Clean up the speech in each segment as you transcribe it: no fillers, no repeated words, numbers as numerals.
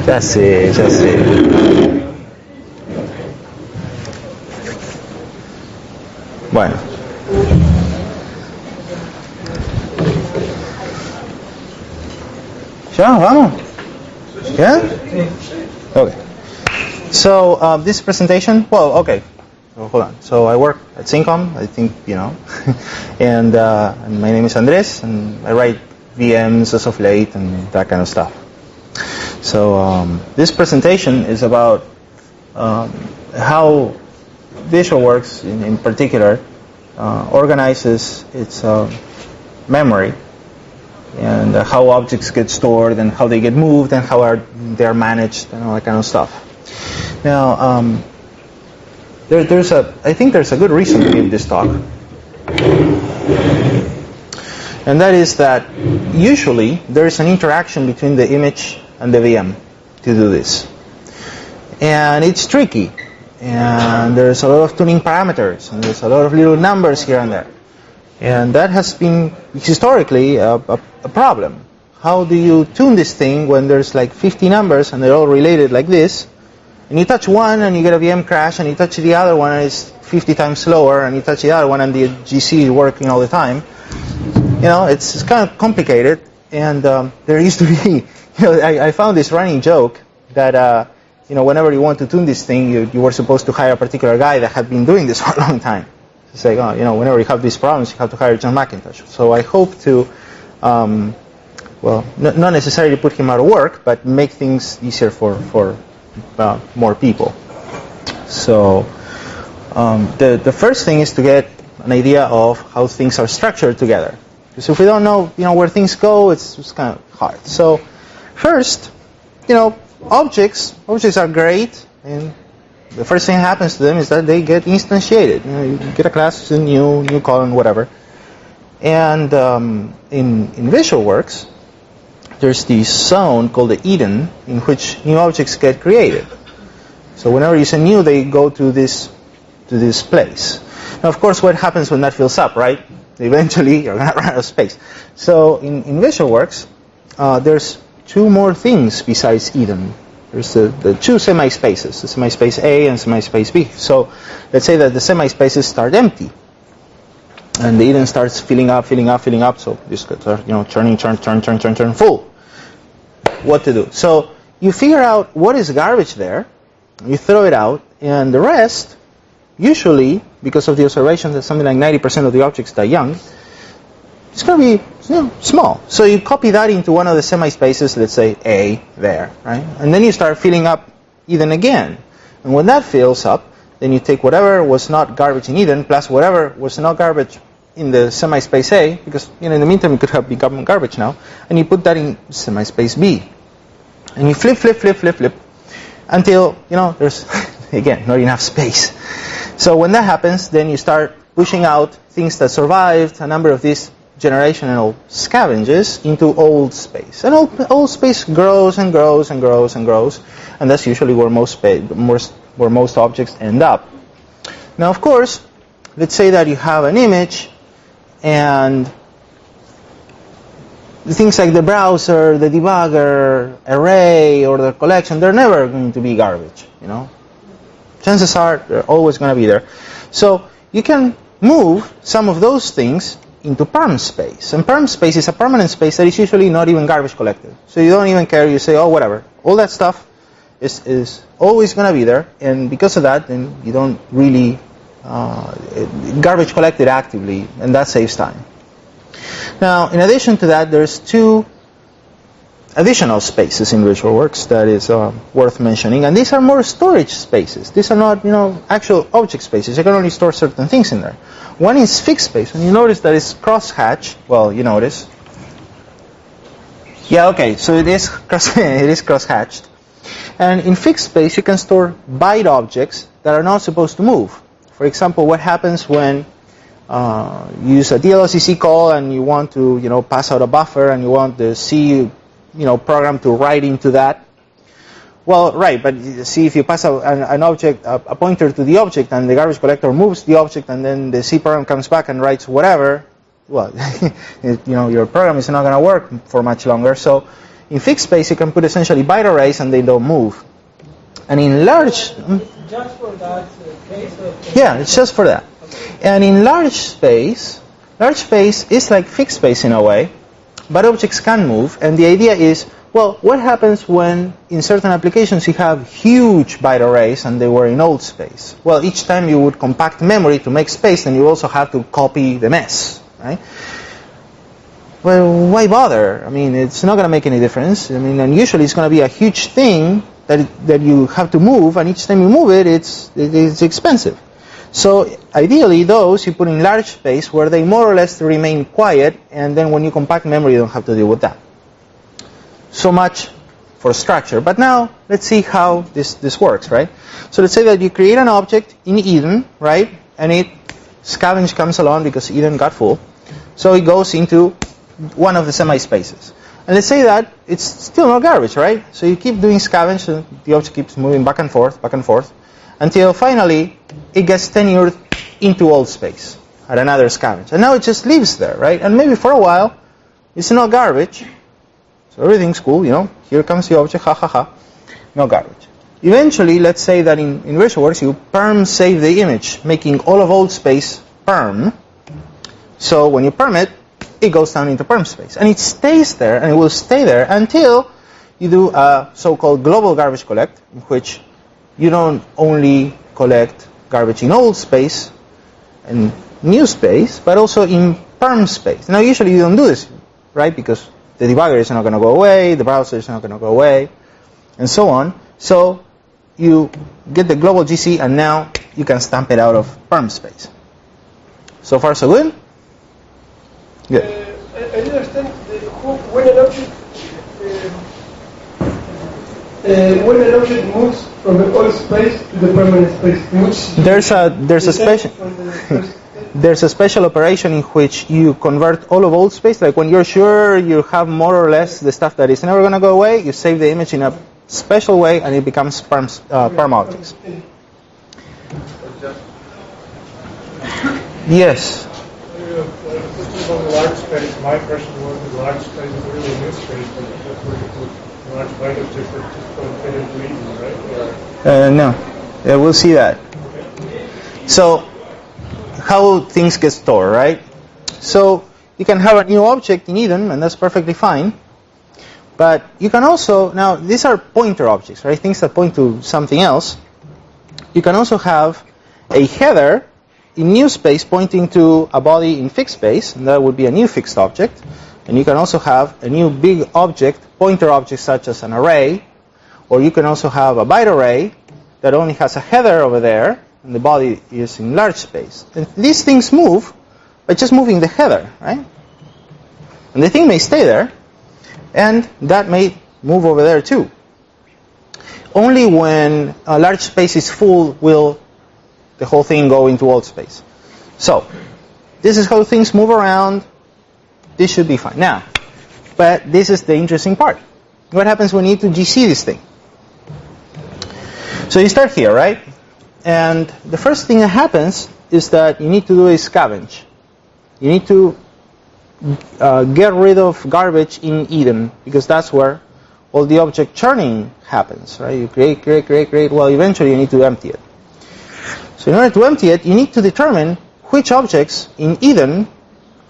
Ya sé, ya sé. Bueno. ¿Ya? ¿Vamos? Yeah? Okay. So this presentation, well, okay. So, hold on. So I work at Syncom, I think you know. And my name is Andres, and I write VMs as of late and that kind of stuff. So this presentation is about how VisualWorks, in particular, organizes its memory, and how objects get stored, and how they get moved, and how they're managed, and all that kind of stuff. Now, I think there's a good reason to give this talk, and that is that usually there is an interaction between the image and the VM to do this, and it's tricky, and there's a lot of tuning parameters, and there's a lot of little numbers here and there, and that has been historically a problem. How do you tune this thing when there's like 50 numbers and they're all related like this, and you touch one and you get a VM crash, and you touch the other one and it's 50 times slower, and you touch the other one and the GC is working all the time? You know, it's kind of complicated, and there used to be, I found this running joke that whenever you want to tune this thing, you were supposed to hire a particular guy that had been doing this for a long time. It's like, whenever you have these problems, you have to hire John McIntosh. So I hope to, not necessarily put him out of work, but make things easier for more people. So the first thing is to get an idea of how things are structured together. Because if we don't know, where things go, it's kind of hard. So first, objects are great, and the first thing that happens to them is that they get instantiated. You get a class, it's a new column, whatever. And in VisualWorks, there's this zone called the Eden, in which new objects get created. So whenever you say new, they go to this place. Now, of course, what happens when that fills up, right? Eventually, you're going to run out of space. So in VisualWorks, there's two more things besides Eden. There's the two semi-spaces, the semi-space A and semi-space B. So let's say that the semi-spaces start empty, and the Eden starts filling up. So this gets, turn, full. What to do? So you figure out what is garbage there, you throw it out, and the rest, usually, because of the observation that something like 90% of the objects die young, it's going to be small. So you copy that into one of the semi-spaces, let's say A there, right? And then you start filling up Eden again. And when that fills up, then you take whatever was not garbage in Eden plus whatever was not garbage in the semi-space A, because in the meantime it could have become garbage now, and you put that in semi-space B. And you flip until, there's, again, not enough space. So when that happens, then you start pushing out things that survived, a number of these generational scavenges, into old space. And old space grows and grows and grows and grows, and that's usually where most objects end up. Now, of course, let's say that you have an image, and things like the browser, the debugger, array, or the collection, they're never going to be garbage, Chances are they're always going to be there. So you can move some of those things into perm space. And perm space is a permanent space that is usually not even garbage collected. So you don't even care, you say, oh, whatever. All that stuff is always going to be there, and because of that, then you don't really garbage collected actively, and that saves time. Now, in addition to that, there's two additional spaces in VisualWorks that is worth mentioning, and these are more storage spaces. These are not, actual object spaces. You can only store certain things in there. One is fixed space, and you notice that it's cross-hatched. Well, you notice. Yeah, okay, so it is cross-hatched. And in fixed space, you can store byte objects that are not supposed to move. For example, what happens when you use a DLLCC call and you want to, pass out a buffer, and you want the C, program to write into that? Well, right, but see, if you pass an object, a pointer to the object, and the garbage collector moves the object, and then the C program comes back and writes whatever, well, your program is not going to work for much longer. So, In fixed space, you can put essentially byte arrays and they don't move. And in large... Just for that case? Yeah, it's just for that. And in large space is like fixed space in a way, but objects can move. And the idea is, well, what happens when in certain applications you have huge byte arrays and they were in old space? Well, each time you would compact memory to make space, then you also have to copy the mess, right? Well, why bother? I mean, it's not going to make any difference. I mean, and usually it's going to be a huge thing that you have to move, and each time you move it, it's expensive. So ideally, those you put in large space where they more or less remain quiet, and then when you compact memory, you don't have to deal with that. So much for structure. But now, let's see how this works, right? So let's say that you create an object in Eden, right? And scavenge comes along because Eden got full. So it goes into one of the semi-spaces. And let's say that it's still not garbage, right? So you keep doing scavenge, and the object keeps moving back and forth, until finally it gets tenured into old space at another scavenge. And now it just lives there, right? And maybe for a while, it's not garbage. So everything's cool, you know. Here comes the object, ha ha ha. No garbage. Eventually, let's say that in VisualWorks, you perm save the image, making all of old space perm. So when you perm it, it goes down into perm space. And it stays there, and it will stay there until you do a so-called global garbage collect, in which you don't only collect garbage in old space and new space, but also in perm space. Now, usually you don't do this, right? Because the debugger is not going to go away, the browser is not going to go away, and so on. So you get the global GC, and now you can stamp it out of perm space. So far, so good? Good. I understand when an object moves from the old space to the permanent space, there's a special operation in which you convert all of old space. Like when you're sure you have more or less the stuff that is never going to go away, you save the image in a special way, and it becomes perm objects. Yes. On the large space, my impression was the large space is really new space, but that's where you put large byte objects that just don't fit into Eden, right? No. We'll see that. Okay. So, how things get stored, right? So, you can have a new object in Eden, and that's perfectly fine. But you can also, now these are pointer objects, right? Things that point to something else. You can also have a header in new space pointing to a body in fixed space, and that would be a new fixed object. And you can also have a new big object, pointer object such as an array, or you can also have a byte array that only has a header over there, and the body is in large space. And these things move by just moving the header, right? And the thing may stay there, and that may move over there too. Only when a large space is full will the whole thing go into old space. So, this is how things move around. This should be fine. Now, but this is the interesting part. What happens when you need to GC this thing? So you start here, right? And the first thing that happens is that you need to do a scavenge. You need to get rid of garbage in Eden, because that's where all the object churning happens, right? You create. Well, eventually you need to empty it. So in order to empty it, you need to determine which objects in Eden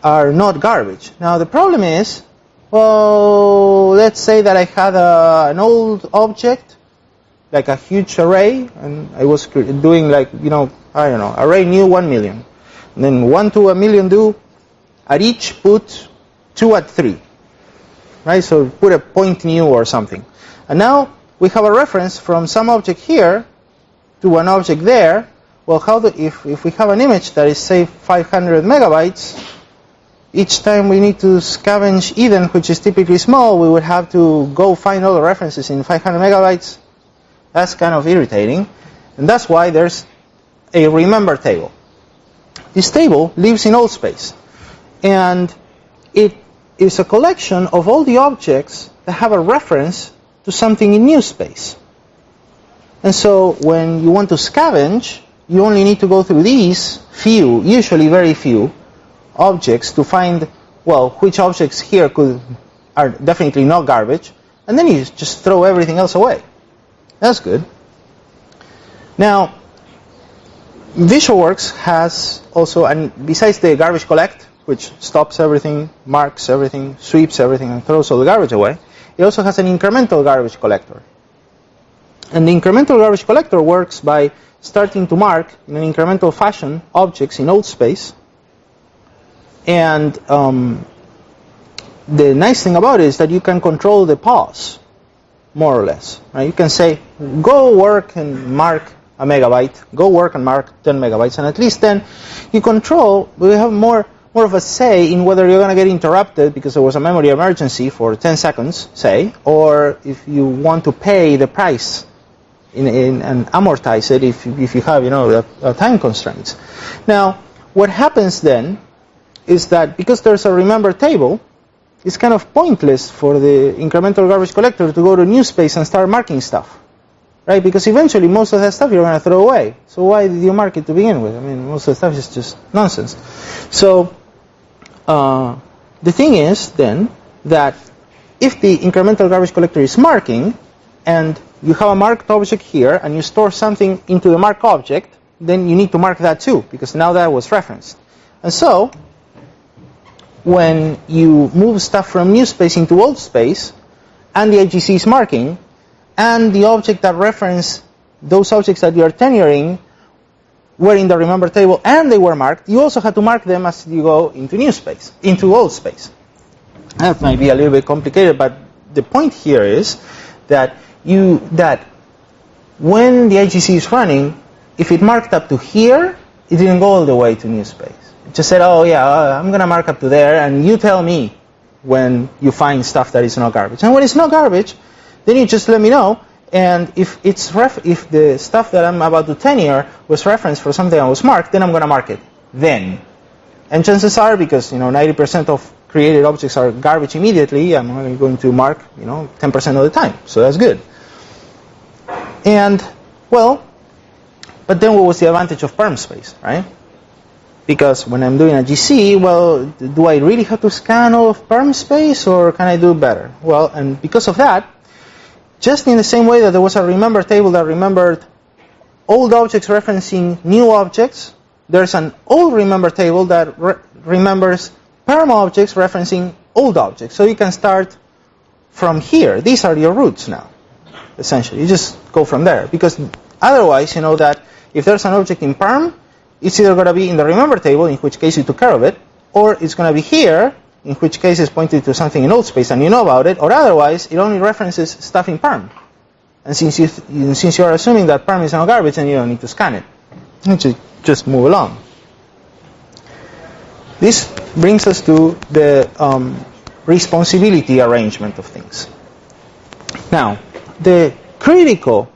are not garbage. Now the problem is, well, let's say that I had an old object, like a huge array, and I was doing like, array new 1 million. And then 1 to 1 million do, at each put 2 at 3. Right, so put a point new or something. And now we have a reference from some object here to an object there. Well, if we have an image that is, say, 500 megabytes, each time we need to scavenge Eden, which is typically small, we would have to go find all the references in 500 megabytes. That's kind of irritating. And that's why there's a remember table. This table lives in old space. And it is a collection of all the objects that have a reference to something in new space. And so when you want to scavenge, you only need to go through these few, usually very few, objects to find, well, which objects here are definitely not garbage, and then you just throw everything else away. That's good. Now, VisualWorks has also, and besides the garbage collect, which stops everything, marks everything, sweeps everything, and throws all the garbage away, it also has an incremental garbage collector. And the incremental garbage collector works by starting to mark in an incremental fashion objects in old space. And the nice thing about it is that you can control the pause, more or less. Right? You can say, go work and mark a megabyte, go work and mark 10 megabytes, and at least then you control, we have more of a say in whether you're going to get interrupted because there was a memory emergency for 10 seconds, say, or if you want to pay the price and amortize it if you have, the time constraints. Now, what happens then is that because there's a remember table, it's kind of pointless for the incremental garbage collector to go to new space and start marking stuff. Right? Because eventually most of that stuff you're going to throw away. So why did you mark it to begin with? I mean, most of the stuff is just nonsense. So the thing is then that if the incremental garbage collector is marking and you have a marked object here and you store something into the marked object, then you need to mark that too because now that was referenced. And so when you move stuff from new space into old space and the IGC is marking, and the object that reference those objects that you are tenuring were in the remember table and they were marked, you also have to mark them as you go into new space, into old space. That might be a little bit complicated, but the point here is that when the IGC is running, if it marked up to here, it didn't go all the way to new space. It just said, oh yeah, I'm going to mark up to there, and you tell me when you find stuff that is not garbage. And when it's not garbage, then you just let me know, and if the stuff that I'm about to tenure was referenced for something that was marked, then I'm going to mark it then. And chances are, because 90% of created objects are garbage immediately, I'm only going to mark 10% of the time. So that's good. And well, but then what was the advantage of perm space, right? Because when I'm doing a GC, well, do I really have to scan all of perm space, or can I do better? Well, and because of that, just in the same way that there was a remember table that remembered old objects referencing new objects, there's an old remember table that remembers perm objects referencing old objects. So you can start from here. These are your roots now, essentially. You just go from there. Because otherwise, that if there's an object in perm, it's either going to be in the remember table, in which case you took care of it, or it's going to be here, in which case it's pointed to something in old space and you know about it, or otherwise it only references stuff in perm. And since you are assuming that perm is not garbage, then you don't need to scan it. You just move along. This brings us to the responsibility arrangement of things. Now, the critical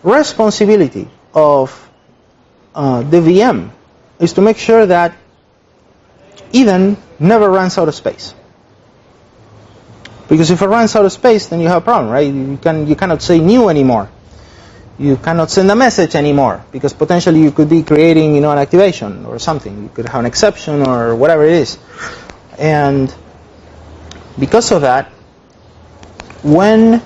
responsibility of the VM is to make sure that Eden never runs out of space. Because if it runs out of space, then you have a problem, right? You cannot say new anymore. You cannot send a message anymore, because potentially you could be creating, an activation or something. You could have an exception or whatever it is. And because of that, when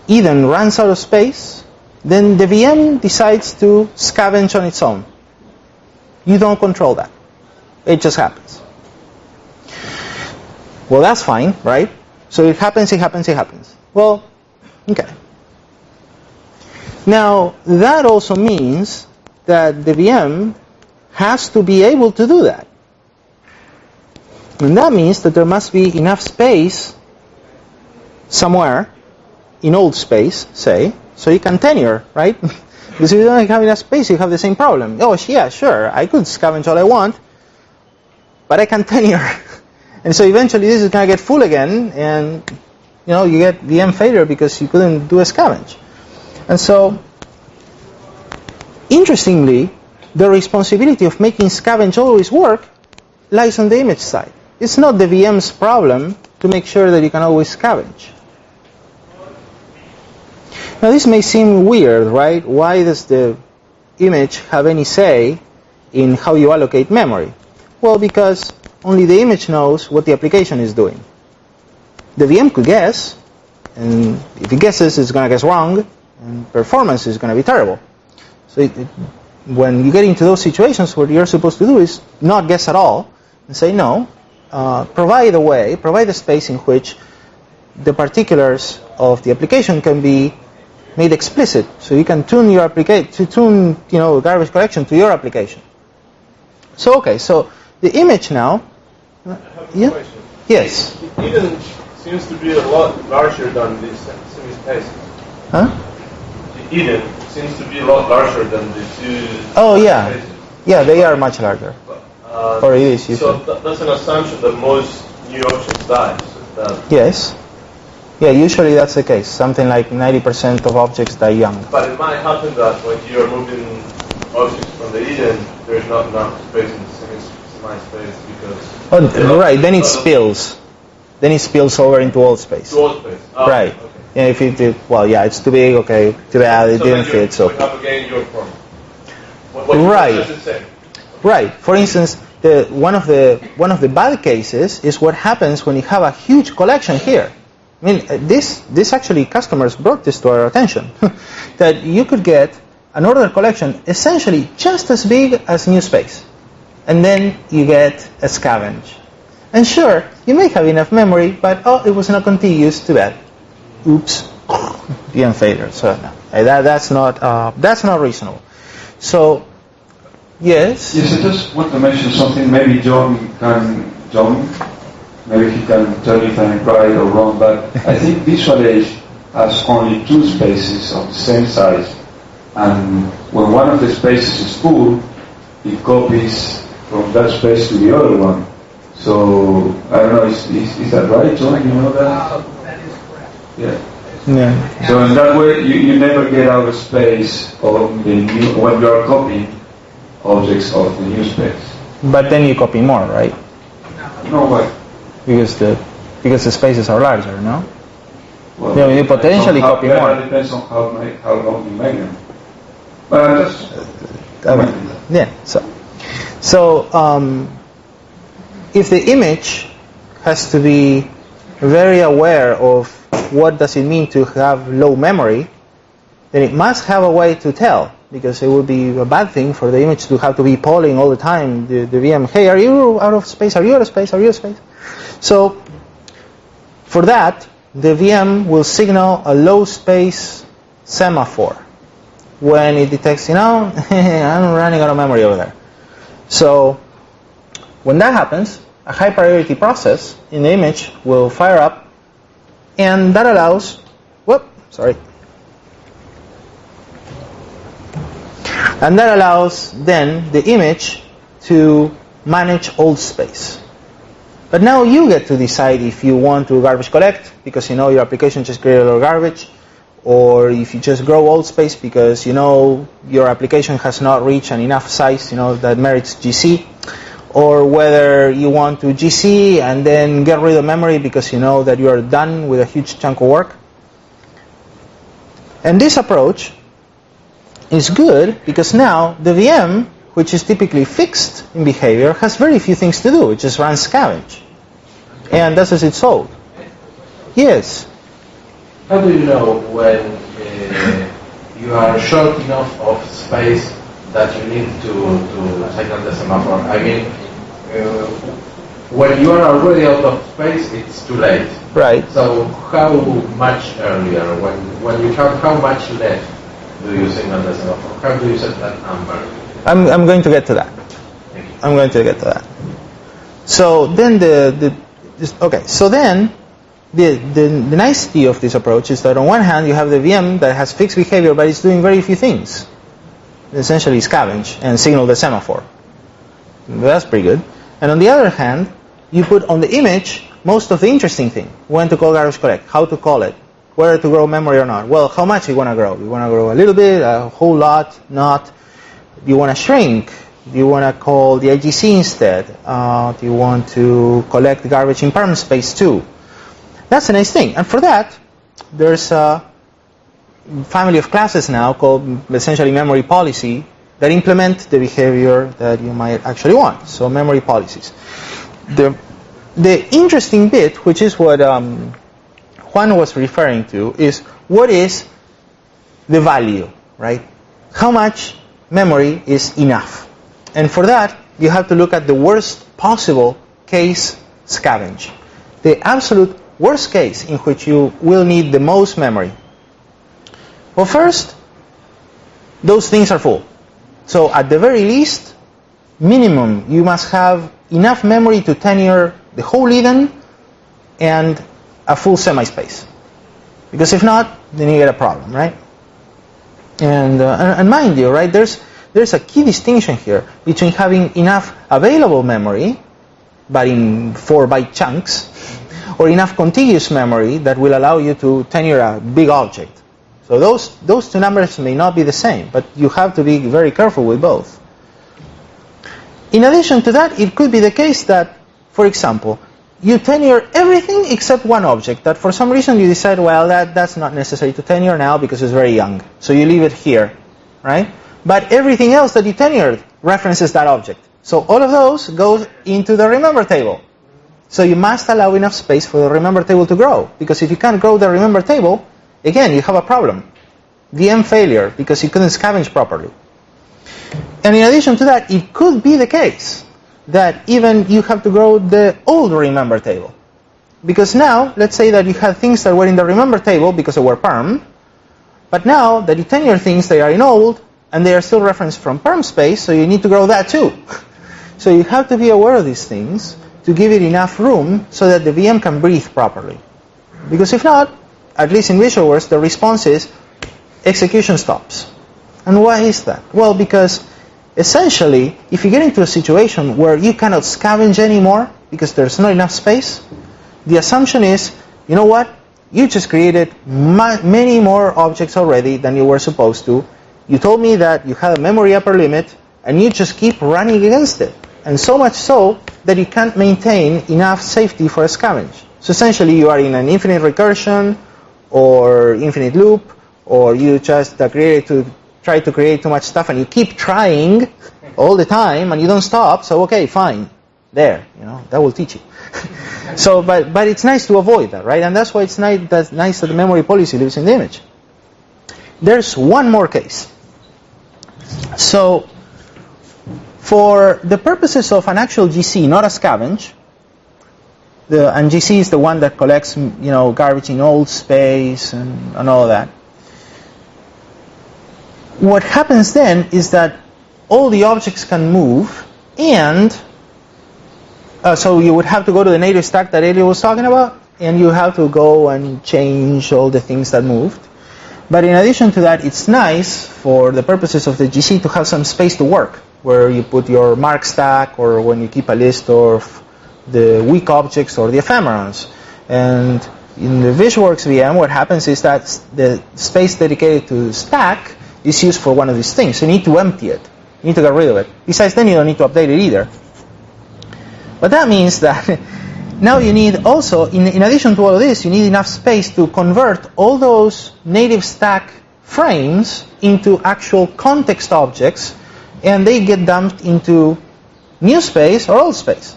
Eden runs out of space, then the VM decides to scavenge on its own. You don't control that. It just happens. Well, that's fine, right? So it happens. Well, okay. Now, that also means that the VM has to be able to do that. And that means that there must be enough space somewhere, in old space, say, so you can tenure, right? Because if you don't have enough space, you have the same problem. Oh, yeah, sure, I could scavenge all I want, but I can tenure. And so eventually this is going to get full again, and you get VM failure because you couldn't do a scavenge. And so, interestingly, the responsibility of making scavenge always work lies on the image side. It's not the VM's problem to make sure that you can always scavenge. Now this may seem weird, right? Why does the image have any say in how you allocate memory? Well, because only the image knows what the application is doing. The VM could guess, And if he guesses, it's going to guess wrong, and performance is going to be terrible. So when you get into those situations, what you're supposed to do is not guess at all, and say no, provide a space in which the particulars of the application can be made explicit, so you can tune your garbage collection to your application. So so the image now. I have a question. Yes. Eden seems to be a lot larger than the semi-space. Huh? Eden seems to be a lot larger than the two. Oh yeah, spaces. yeah, they are much larger. Or it is usually. So that's an assumption that most new objects die. So that Yes. Yeah, usually that's the case. Something like 90% of objects die young. But it might happen that when you're moving objects from the Eden, there's not enough space in the semi-space because... Right, then it spills. Then it spills over into all space. To all space. Oh, Right. Okay. Yeah, if it did, it's too big, okay, too bad, it didn't fit, so... You have again your form. Right. What does it say? Right. For instance, one of the bad cases is what happens when you have a huge collection here. I mean, this actually, customers brought this to our attention, that you could get an order collection essentially just as big as new space, and then you get a scavenge. And sure, you may have enough memory, but it was not contiguous, too bad. Oops, VM failure. So no, that's not reasonable. So yes. Yes, I just want to mention something. Maybe John, maybe he can tell me if I'm right or wrong, but I think VisualWorks has only two spaces of the same size, and when one of the spaces is full, it copies from that space to the other one. So, I don't know, is that right, John? You know that? That is correct. Yeah. So in that way, you never get out of space of the new, when you are copying objects of the new space. But then you copy more, right? No, why? Because the spaces are larger, no? Well, Yeah, you potentially copy more. It depends on how long you make them. But I'm just commenting that. Yeah. So if the image has to be very aware of what does it mean to have low memory, then it must have a way to tell, because it would be a bad thing for the image to have to be polling all the time the VM, hey, are you out of space? Are you out of space? Are you out of space? So for that, the VM will signal a low space semaphore when it detects, I'm running out of memory over there. So when that happens, a high priority process in the image will fire up, and that allows, and that allows then the image to manage old space. But now you get to decide if you want to garbage collect because your application just created a lot of garbage, or if you just grow old space because your application has not reached an enough size that merits GC, or whether you want to GC and then get rid of memory because that you are done with a huge chunk of work. And this approach is good because now the VM, which is typically fixed in behavior, has very few things to do. It just runs scavenge. And that's as it's sold. Yes? How do you know when you are short enough of space that you need to signal the semaphore? I mean, when you are already out of space, it's too late. Right. So how much earlier, when you have how much left, do you signal the semaphore? How do you set that number? I'm going to get to that. I'm going to get to that. So then the nicety of this approach is that on one hand you have the VM that has fixed behavior but it's doing very few things. Essentially scavenge and signal the semaphore. That's pretty good. And on the other hand, you put on the image most of the interesting thing. When to call garbage collect, how to call it, whether to grow memory or not. Well, how much you want to grow? You want to grow a little bit, a whole lot, not? Do you want to shrink? Do you want to call the IGC instead? Do you want to collect garbage in parm space too? That's a nice thing. And for that, there's a family of classes now called essentially memory policy that implement the behavior that you might actually want. So memory policies. The interesting bit, which is what Juan was referring to is what is the value, right? How much memory is enough? And for that, you have to look at the worst possible case scavenge. The absolute worst case in which you will need the most memory. Well, first, those things are full. So at the very least, minimum, you must have enough memory to tenure the whole Eden and a full semi-space. Because if not, then you get a problem, right? And mind you, right, there's a key distinction here between having enough available memory, but in 4-byte chunks, or enough contiguous memory that will allow you to tenure a big object. So those two numbers may not be the same, but you have to be very careful with both. In addition to that, it could be the case that, for example, you tenure everything except one object that for some reason you decide, well, that's not necessary to tenure now because it's very young. So you leave it here, right? But everything else that you tenured references that object. So all of those go into the remember table. So you must allow enough space for the remember table to grow. Because if you can't grow the remember table, again, you have a problem. VM failure because you couldn't scavenge properly. And in addition to that, it could be the case that even you have to grow the old remember table. Because now, let's say that you had things that were in the remember table because they were perm, but now that you tenure things, they are in old, and they are still referenced from perm space, so you need to grow that too. So you have to be aware of these things to give it enough room so that the VM can breathe properly. Because if not, at least in VisualWorks, the response is execution stops. And why is that? Well, because essentially, if you get into a situation where you cannot scavenge anymore because there's not enough space, the assumption is, you know what? You just created many more objects already than you were supposed to. You told me that you had a memory upper limit, and you just keep running against it. And so much so that you can't maintain enough safety for a scavenge. So essentially, you are in an infinite recursion or infinite loop, or you just try to create too much stuff, and you keep trying all the time, and you don't stop. So okay, fine, there, that will teach you. So, but it's nice to avoid that, right? And that's why it's nice that the memory policy lives in the image. There's one more case. So, for the purposes of an actual GC, not a scavenge, and GC is the one that collects, garbage in old space and all of that. What happens then is that all the objects can move, and so you would have to go to the native stack that Elio was talking about, and you have to go and change all the things that moved. But in addition to that, it's nice for the purposes of the GC to have some space to work, where you put your mark stack, or when you keep a list of the weak objects or the ephemerons. And in the VisualWorks VM, what happens is that the space dedicated to stack is used for one of these things. So you need to empty it. You need to get rid of it. Besides, then you don't need to update it either. But that means that now you need also, in addition to all of this, you need enough space to convert all those native stack frames into actual context objects, and they get dumped into new space or old space.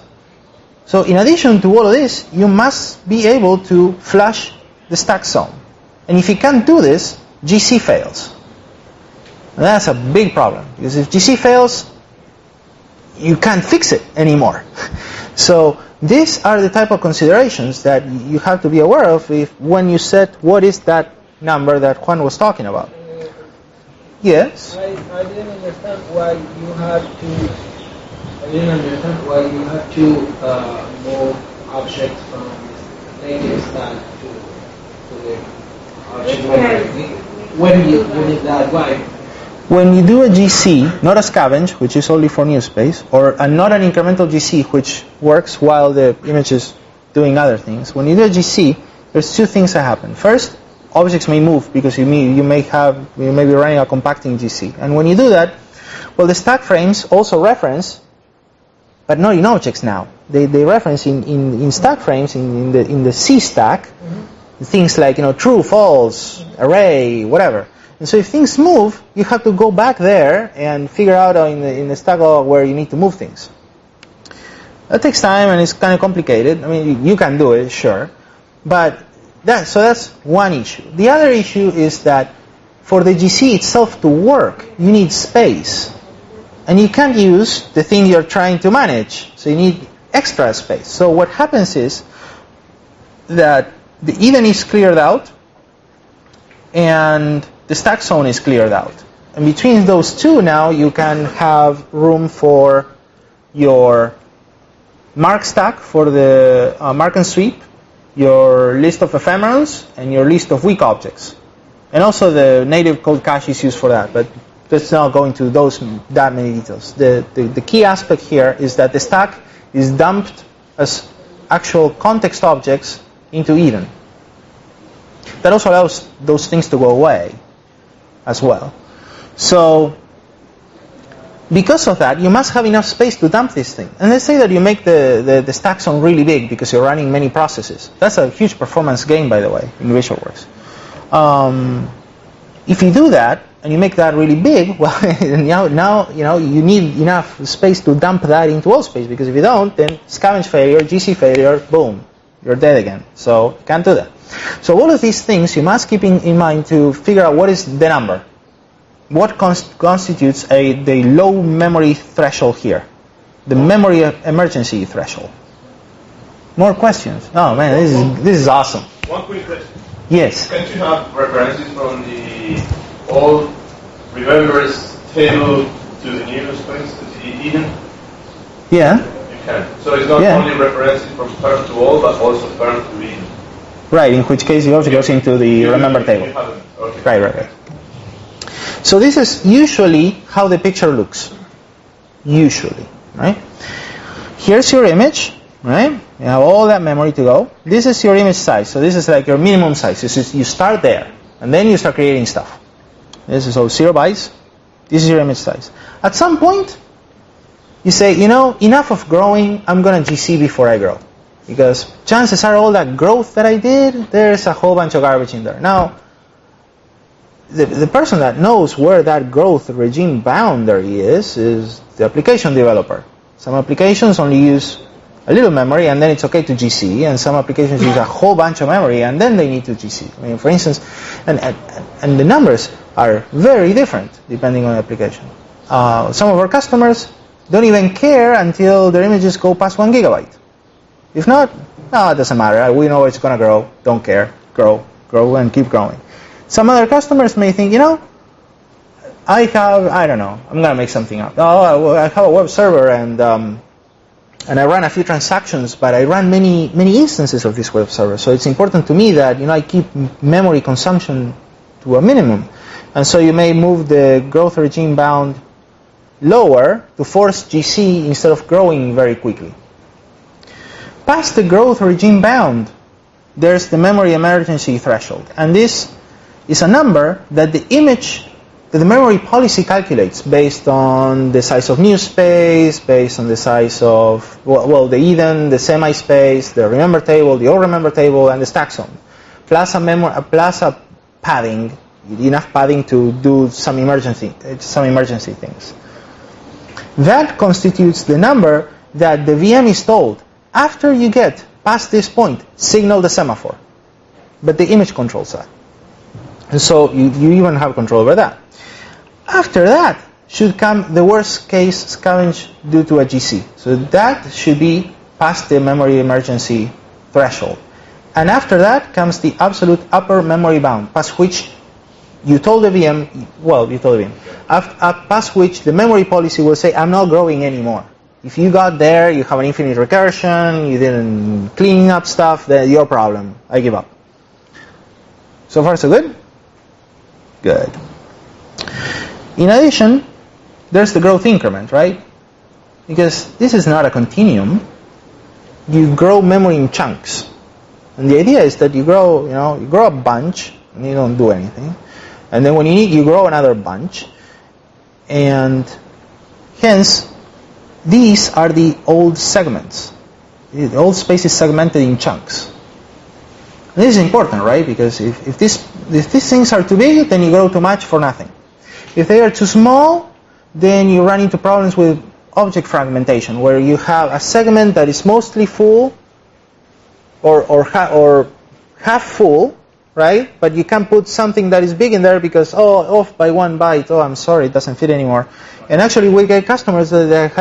So in addition to all of this, you must be able to flush the stack zone. And if you can't do this, GC fails. And that's a big problem, because if GC fails, you can't fix it anymore. So these are the type of considerations that you have to be aware of when you set what is that number that Juan was talking about. Yes? I didn't understand why you had to move objects from native stack to the object memory. When you did that, why? When you do a GC, not a scavenge, which is only for new space, or not an incremental GC, which works while the image is doing other things, when you do a GC, there's two things that happen. First, objects may move because you may be running a compacting GC. And when you do that, well, the stack frames also reference, but not in objects now. They reference in stack frames in the C stack, things like true, false, array, whatever. And so if things move, you have to go back there and figure out in the stack where you need to move things. That takes time and it's kind of complicated. I mean, you can do it, sure. But So that's one issue. The other issue is that for the GC itself to work, you need space. And you can't use the thing you're trying to manage. So you need extra space. So what happens is that the Eden is cleared out and the stack zone is cleared out. And between those two now you can have room for your mark stack for the mark and sweep, your list of ephemerals, and your list of weak objects. And also the native code cache is used for that, but let's not go into that many details. The key aspect here is that the stack is dumped as actual context objects into Eden. That also allows those things to go away as well. So because of that, you must have enough space to dump this thing. And let's say that you make the stack zone really big because you're running many processes. That's a huge performance gain, by the way, in VisualWorks. If you do that and you make that really big, well, now you need enough space to dump that into all space, because if you don't, then scavenge failure, GC failure, boom, you're dead again. So you can't do that. So all of these things you must keep in mind to figure out what is the number. What constitutes the low memory threshold here? The memory emergency threshold. More questions? Oh man, this is awesome. One quick question. Yes. Can't you have references from the old remembers table to the new space, to the Eden? Yeah. You can. So it's not only references from parent to old, but also parent to Eden. Right, in which case you also goes into the remember table. Okay. Right. So this is usually how the picture looks. Usually, right? Here's your image, right? You have all that memory to go. This is your image size. So this is like your minimum size. You start there, and then you start creating stuff. This is all 0 bytes. This is your image size. At some point, you say, enough of growing. I'm going to GC before I grow. Because chances are all that growth that I did, there's a whole bunch of garbage in there. Now, the person that knows where that growth regime boundary is the application developer. Some applications only use a little memory and then it's okay to GC, and some applications use a whole bunch of memory and then they need to GC. I mean, for instance, and the numbers are very different depending on the application. Some of our customers don't even care until their images go past 1 gigabyte. If not, no, it doesn't matter. We know it's going to grow. Don't care. Grow and keep growing. Some other customers may think, I don't know, I'm going to make something up. Oh, I have a web server and I run a few transactions, but I run many instances of this web server. So it's important to me that, I keep memory consumption to a minimum. And so you may move the growth regime bound lower to force GC instead of growing very quickly. Past the growth regime bound, there's the memory emergency threshold. And this is a number that the memory policy calculates based on the size of new space, based on the size of, the Eden, the semi-space, the remember table, the old remember table, and the stack zone. Plus a padding, enough padding to do some emergency things. That constitutes the number that the VM is told, after you get past this point, signal the semaphore. But the image controls that. And so you even have control over that. After that should come the worst case scavenge due to a GC. So that should be past the memory emergency threshold. And after that comes the absolute upper memory bound, past which you told the VM, past which the memory policy will say, I'm not growing anymore. If you got there, you have an infinite recursion, you didn't clean up stuff, then your problem. I give up. So far, so good? Good. In addition, there's the growth increment, right? Because this is not a continuum. You grow memory in chunks. And the idea is that you grow a bunch, and you don't do anything. And then when you need, you grow another bunch. And hence, these are the old segments. The old space is segmented in chunks. And this is important, right? Because if these things are too big, then you grow too much for nothing. If they are too small, then you run into problems with object fragmentation, where you have a segment that is mostly full or half full, right? But you can't put something that is big in there because, off by 1 byte, I'm sorry, it doesn't fit anymore. And actually, we get customers that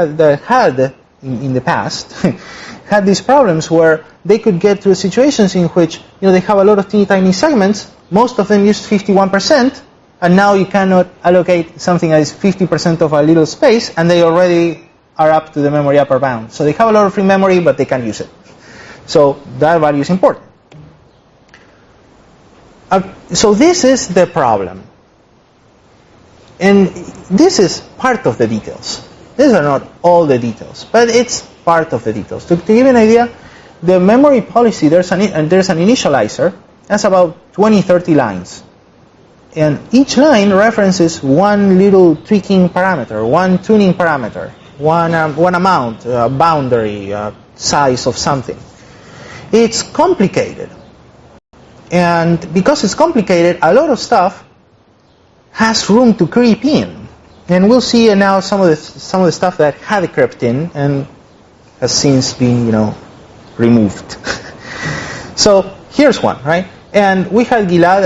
had in the past, had these problems where they could get to situations in which, they have a lot of teeny tiny segments, most of them use 51%, and now you cannot allocate something that is 50% of a little space, and they already are up to the memory upper bound. So they have a lot of free memory, but they can't use it. So that value is important. So this is the problem. And this is part of the details. These are not all the details, but it's part of the details. To give you an idea, the memory policy, there's an initializer. That's about 20, 30 lines. And each line references one little tweaking parameter, one tuning parameter, one amount, boundary, size of something. It's complicated. And because it's complicated, a lot of stuff has room to creep in. And we'll see now some of the stuff that had crept in and has since been, removed. So here's one, right? And we had Gilad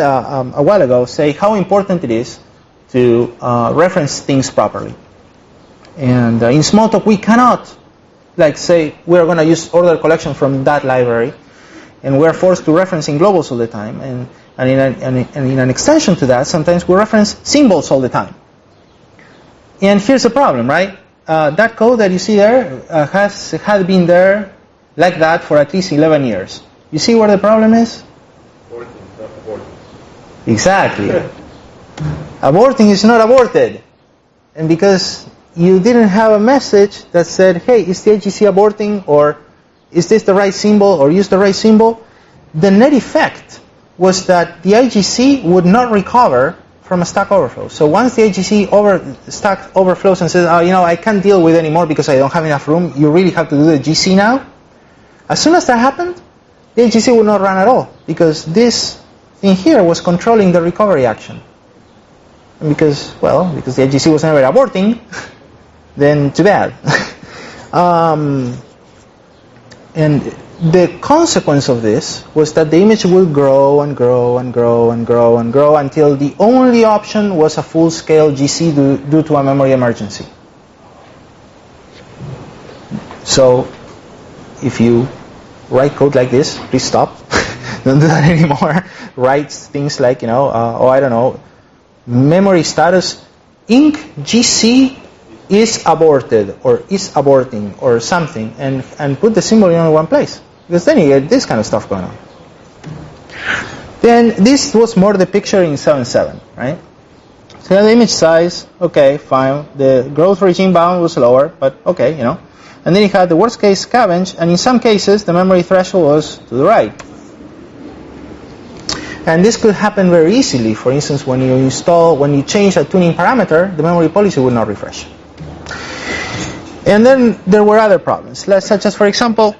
a while ago say how important it is to reference things properly. And in Smalltalk, we cannot, say, we're going to use order collection from that library, and we're forced to referencing globals all the time. And in an extension to that, sometimes we reference symbols all the time. And here's the problem, right? That code that you see there had been there like that for at least 11 years. You see where the problem is? Aborting. Exactly. Aborting is not aborted. And because you didn't have a message that said, hey, is the IGC aborting, or is this the right symbol, or use the right symbol, the net effect was that the IGC would not recover from a stack overflow. So once the IGC stack overflows and says, I can't deal with it anymore because I don't have enough room, you really have to do the GC now. As soon as that happened, the IGC would not run at all, because this thing here was controlling the recovery action. And because the IGC was never aborting, then too bad. And the consequence of this was that the image will grow and grow and grow and grow and grow until the only option was a full-scale GC due to a memory emergency. So if you write code like this, please stop. Don't do that anymore. Write things like, memory status inc GC is aborted or is aborting or something, and put the symbol in only one place. Because then you get this kind of stuff going on. Then this was more the picture in 7.7, right? So the image size, okay, fine. The growth regime bound was lower, but okay, And then you had the worst case scavenge, and in some cases the memory threshold was to the right. And this could happen very easily. For instance, when you change a tuning parameter, the memory policy will not refresh. And then there were other problems, such as, for example,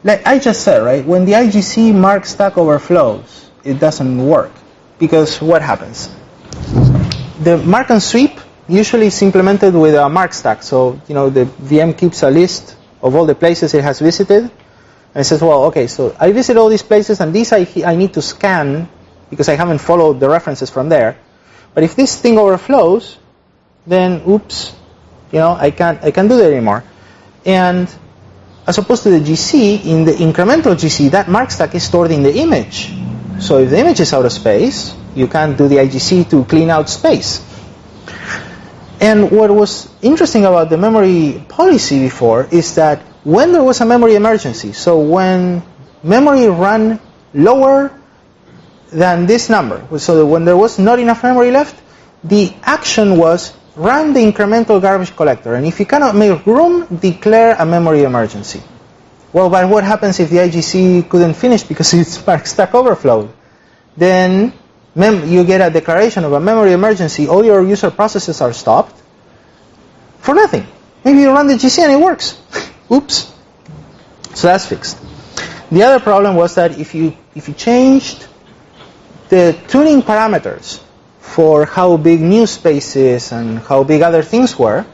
like I just said, right, when the IGC mark stack overflows, it doesn't work. Because what happens? The mark and sweep usually is implemented with a mark stack. So, the VM keeps a list of all the places it has visited. And it says, well, okay, so I visit all these places, and these I need to scan because I haven't followed the references from there. But if this thing overflows, then oops, I can't do that anymore. And as opposed to the GC, in the incremental GC, that mark stack is stored in the image. So if the image is out of space, you can't do the IGC to clean out space. And what was interesting about the memory policy before is that when there was a memory emergency, so when memory ran lower than this number, so that when there was not enough memory left, the action was run the incremental garbage collector, and if you cannot make room, declare a memory emergency. Well, but what happens if the IGC couldn't finish because its stack overflowed? Then you get a declaration of a memory emergency, all your user processes are stopped for nothing. Maybe you run the GC and it works. Oops. So that's fixed. The other problem was that if you changed the tuning parameters for how big new space is and how big other things were,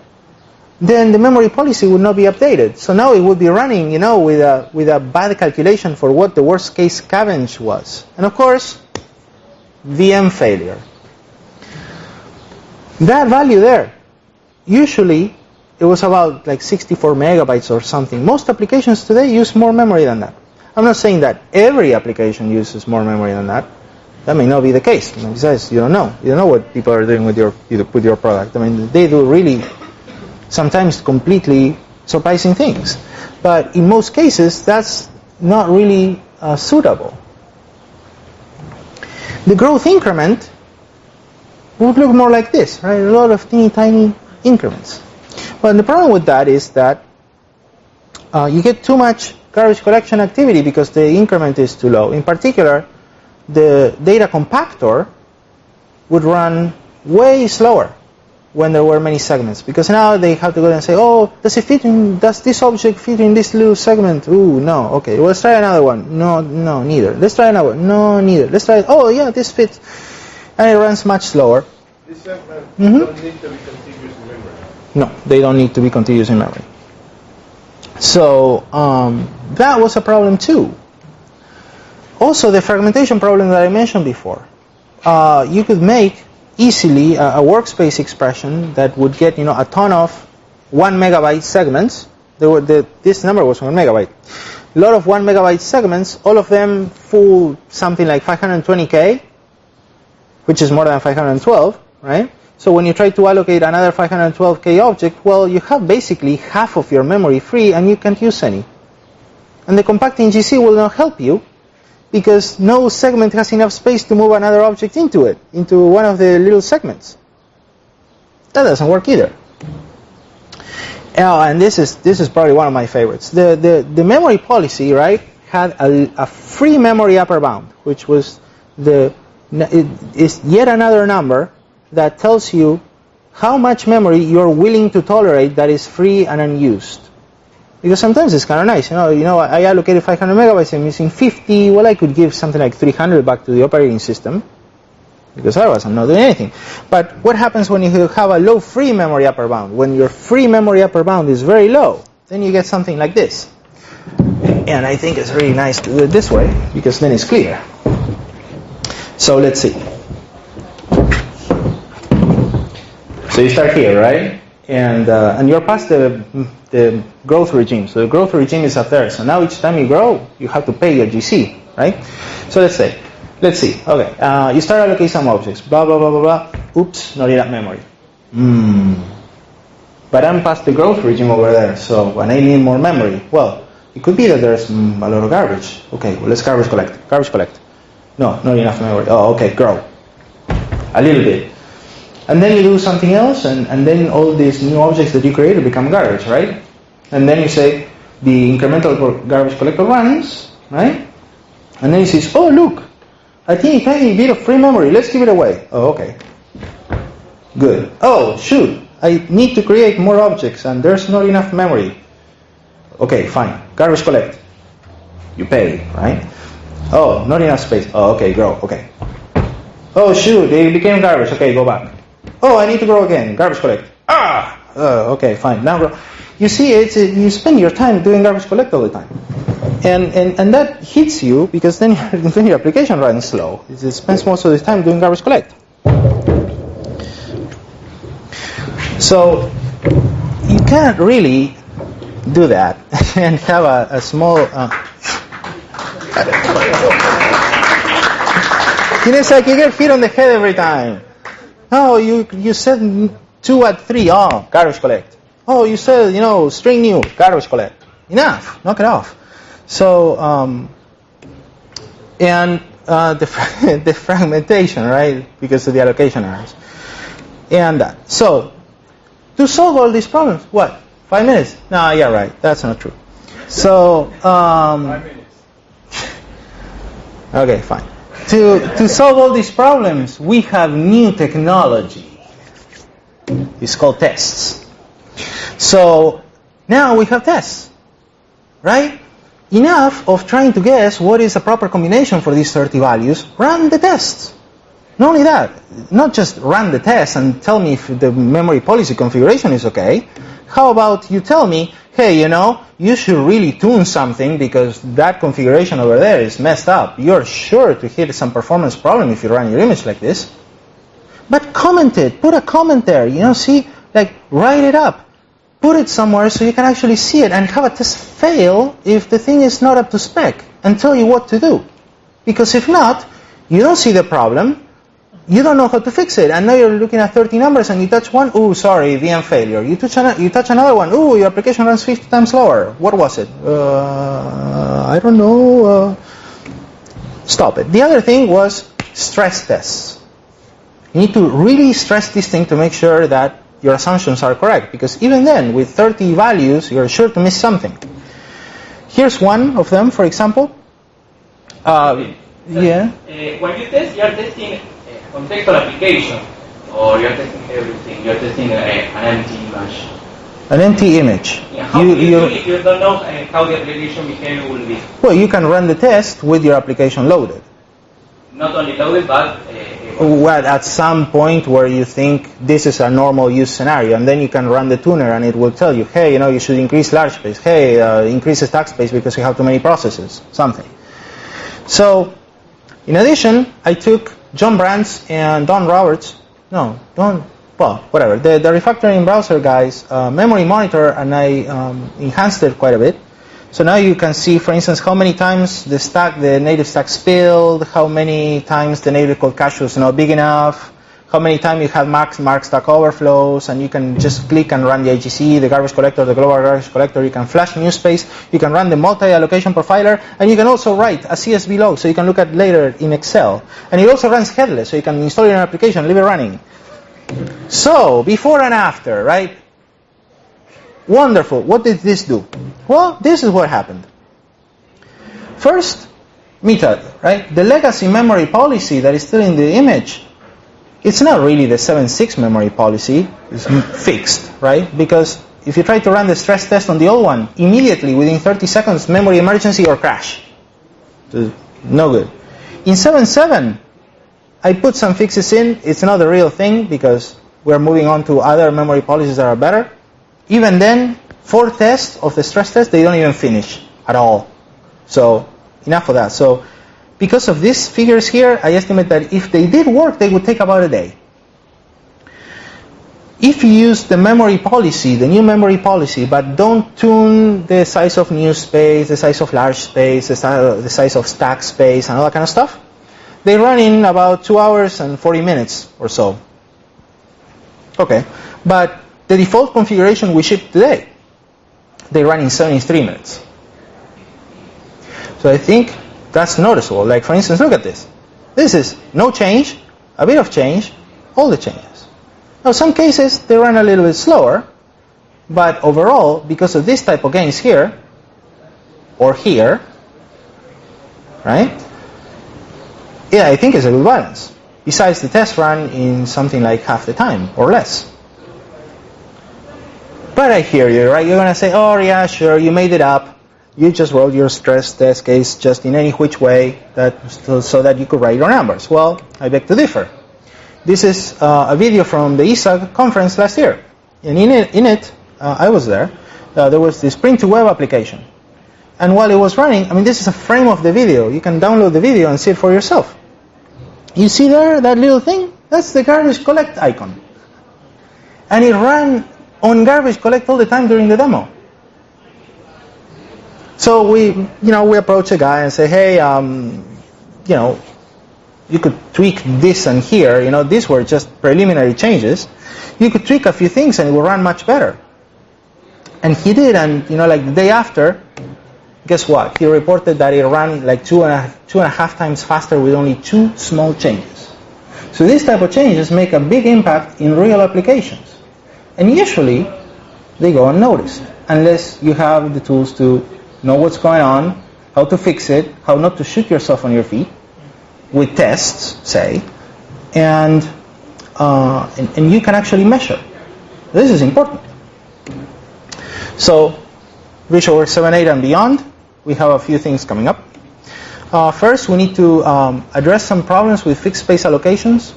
then the memory policy would not be updated. So now it would be running, with a bad calculation for what the worst case scavenge was. And of course, VM failure. That value there, usually it was about like 64 megabytes or something. Most applications today use more memory than that. I'm not saying that every application uses more memory than that. That may not be the case. Besides, you don't know. You don't know what people are doing with your product. They do really sometimes completely surprising things. But in most cases, that's not really suitable. The growth increment would look more like this, right? A lot of teeny tiny increments. But the problem with that is that you get too much garbage collection activity because the increment is too low. In particular, the data compactor would run way slower when there were many segments, because now they have to go and say, oh, does this object fit in this little segment? Ooh, no. Okay, well, let's try another one. No, neither. Let's try another one. No, neither. Let's try it. Oh, yeah, this fits. And it runs much slower. These segments don't need to be contiguous in memory. No, they don't need to be contiguous in memory. So that was a problem too. Also, the fragmentation problem that I mentioned before. You could make easily a workspace expression that would get a ton of 1 megabyte segments. This number was 1 megabyte. A lot of 1 megabyte segments, all of them full something like 520K, which is more than 512, right? So when you try to allocate another 512K object, well, you have basically half of your memory free and you can't use any. And the compacting GC will not help you, because no segment has enough space to move another object into one of the little segments. That doesn't work either. And this is probably one of my favorites. The memory policy, right, had a free memory upper bound, which was is yet another number that tells you how much memory you're willing to tolerate that is free and unused. Because sometimes it's kind of nice, I allocated 500 megabytes, I'm missing 50, well, I could give something like 300 back to the operating system, because otherwise I'm not doing anything. But what happens when you have a low free memory upper bound? When your free memory upper bound is very low, then you get something like this. And I think it's really nice to do it this way, because then it's clear. So let's see. So you start here, right? And you're past the growth regime. So the growth regime is up there. So now each time you grow, you have to pay your GC, right? So let's see. Okay, you start allocating some objects. Blah, blah, blah, blah, blah. Oops, not enough memory. But I'm past the growth regime over there. So when I need more memory, well, it could be that there's a lot of garbage. Okay, well, let's garbage collect. Garbage collect. No, not enough memory. Oh, okay, grow. A little bit. And then you do something else, and then all these new objects that you created become garbage, right? And then you say, the incremental garbage collector runs, right? And then he says, oh, look, a teeny tiny bit of free memory, let's give it away. Oh, okay. Good. Oh, shoot, I need to create more objects, and there's not enough memory. Okay, fine. Garbage collect. You pay, right? Oh, not enough space. Oh, okay, grow. Okay. Oh, shoot, they became garbage. Okay, go back. Oh, I need to grow again. Garbage collect. Okay, fine. Now grow. You see, you spend your time doing garbage collect all the time. And that hits you, because then your application runs slow. It spends most of the time doing garbage collect. So you can't really do that and have a small... it's like you get hit on the head every time. Oh, you said 2 at 3. Oh, garbage collect. Oh, you said, string new, garbage collect. Enough. Knock it off. So, the fragmentation, right? Because of the allocation errors. And that. So, to solve all these problems, what? 5 minutes? No, yeah, right. That's not true. So, 5 minutes. Okay, fine. To solve all these problems, we have new technology. It's called tests. So now we have tests, right? Enough of trying to guess what is a proper combination for these 30 values. Run the tests. Not only that, not just run the test and tell me if the memory policy configuration is okay. How about you tell me, hey, you should really tune something because that configuration over there is messed up. You're sure to hit some performance problem if you run your image like this. But comment it. Put a comment there. See, write it up. Put it somewhere so you can actually see it and have a test fail if the thing is not up to spec and tell you what to do. Because if not, you don't see the problem. You don't know how to fix it, and now you're looking at 30 numbers, and you touch one, ooh, sorry, VM failure. You touch another one, ooh, your application runs 50 times slower. What was it? I don't know. Stop it. The other thing was stress tests. You need to really stress this thing to make sure that your assumptions are correct, because even then, with 30 values, you're sure to miss something. Here's one of them, for example. When you test, you're testing contextual application, or you're testing everything. You're testing an empty image. An empty image. Yeah, how do you do if you don't know how the application behavior will be? Well, you can run the test with your application loaded. Not only loaded, but well, at some point where you think this is a normal use scenario, and then you can run the tuner, and it will tell you, hey, you should increase large space. Hey, increase the stack space because you have too many processes. Something. So, in addition, I took John Brands and the refactoring browser guys, memory monitor, and I enhanced it quite a bit. So now you can see, for instance, how many times the native stack spilled, how many times the native code cache was not big enough, how many times you had mark stack overflows, and you can just click and run the IGC, the garbage collector, the global garbage collector. You can flash new space. You can run the multi-allocation profiler, and you can also write a CSV log, so you can look at later in Excel. And it also runs headless, so you can install it in an application, leave it running. So before and after, right? Wonderful. What did this do? Well, this is what happened. First, method, right? The legacy memory policy that is still in the image, it's not really the 7.6 memory policy. It's fixed, right? Because if you try to run the stress test on the old one, immediately, within 30 seconds, memory emergency or crash. So, no good. In 7.7, I put some fixes in. It's not a real thing because we're moving on to other memory policies that are better. Even then, 4 tests of the stress test, they don't even finish at all. So, enough of that. So, because of these figures here, I estimate that if they did work, they would take about a day. If you use the memory policy, the new memory policy, but don't tune the size of new space, the size of large space, the size of stack space, and all that kind of stuff, they run in about 2 hours and 40 minutes or so. Okay, but the default configuration we ship today, they run in 73 minutes. So I think that's noticeable. Like, for instance, look at this. This is no change, a bit of change, all the changes. Now, some cases, they run a little bit slower, but overall, because of this type of gains here, or here, right? Yeah, I think it's a good balance. Besides, the test run in something like half the time, or less. But I hear you, right? You're going to say, oh, yeah, sure, you made it up. You just wrote your stress test case just in any which way so that you could write your numbers. Well, I beg to differ. This is a video from the ESA conference last year. And in it, I was there. There was this print-to-web application. And while it was running, I mean, this is a frame of the video. You can download the video and see it for yourself. You see there, that little thing? That's the garbage collect icon. And it ran on garbage collect all the time during the demo. So we approach a guy and say, hey, you could tweak this and here. These were just preliminary changes. You could tweak a few things and it will run much better. And he did, and like the day after, guess what? He reported that it ran like two and a half times faster with only 2 small changes. So these type of changes make a big impact in real applications. And usually, they go unnoticed, unless you have the tools to know what's going on, how to fix it, how not to shoot yourself on your feet, with tests, say, and you can actually measure. This is important. So, VisualWorks 7.8 and beyond, we have a few things coming up. First, we need to address some problems with fixed space allocations,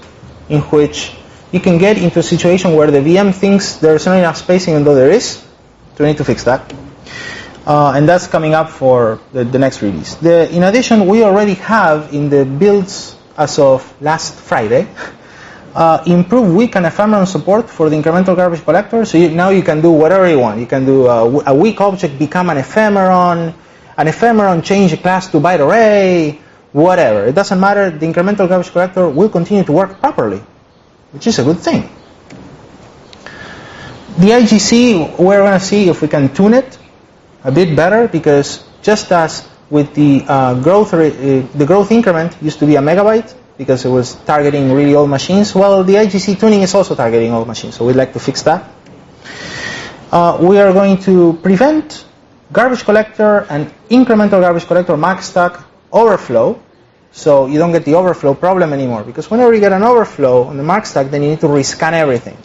in which you can get into a situation where the VM thinks there's not enough space even though there is. So we need to fix that. And that's coming up for the next release. In addition, we already have in the builds as of last Friday, improved weak and ephemeron support for the incremental garbage collector. So now you can do whatever you want. You can do a weak object become an ephemeron change a class to byte array, whatever. It doesn't matter. The incremental garbage collector will continue to work properly, which is a good thing. The IGC, we're going to see if we can tune it a bit better, because just as with the growth increment used to be a megabyte because it was targeting really old machines, well, the IGC tuning is also targeting old machines, so we'd like to fix that. We are going to prevent garbage collector and incremental garbage collector max stack overflow, so you don't get the overflow problem anymore, because whenever you get an overflow on the max stack, then you need to rescan everything.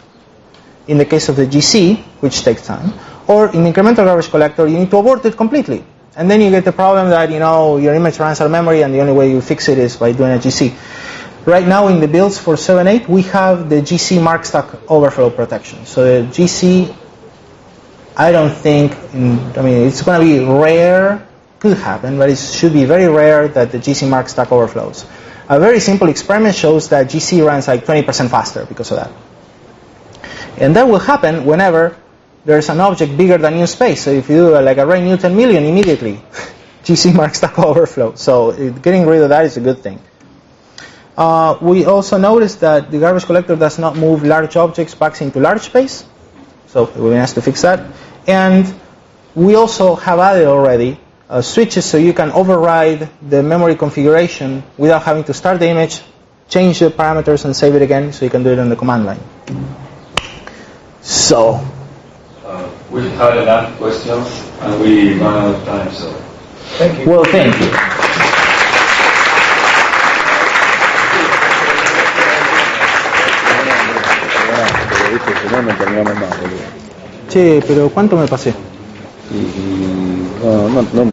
In the case of the GC, which takes time, or in incremental garbage collector, you need to abort it completely. And then you get the problem that, your image runs out of memory, and the only way you fix it is by doing a GC. Right now in the builds for 7.8, we have the GC mark stack overflow protection. So the GC, I don't think, it's going to be rare, could happen, but it should be very rare that the GC mark stack overflows. A very simple experiment shows that GC runs like 20% faster because of that. And that will happen whenever there's an object bigger than new space. So if you do like array new 10 million, immediately GC mark stack overflow. So getting rid of that is a good thing. We also noticed that the garbage collector does not move large objects back into large space. So it will be nice to fix that. And we also have added already switches so you can override the memory configuration without having to start the image, change the parameters, and save it again, so you can do it on the command line. So we had enough questions and we ran out of time, so thank you. Well, thank you. Che, pero ¿cuánto me pasé? No.